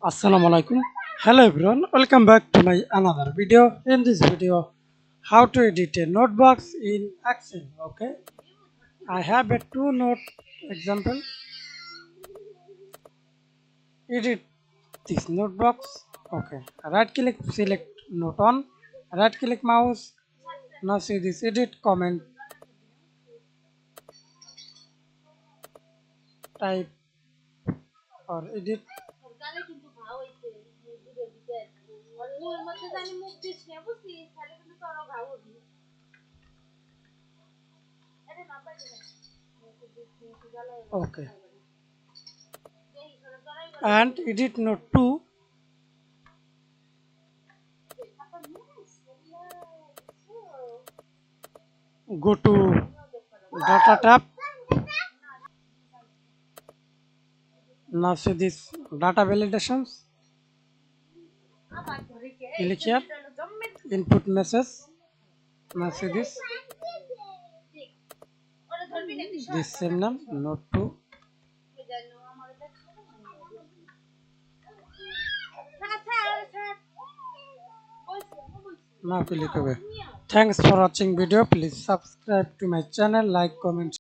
Assalamu alaikum. Hello everyone, welcome back to my another video. In this video, how to edit a notebox in Excel. Okay, I have a two note example. Edit this notebox. Okay, right click, select note on, right click mouse. Now see this edit comment type or edit. Okay, and edit note 2. Go to data tab. Now see this data validations. Click here, input message. Now see this same name, note 2. Now click away. Thanks for watching video. Please subscribe to my channel, like, comment.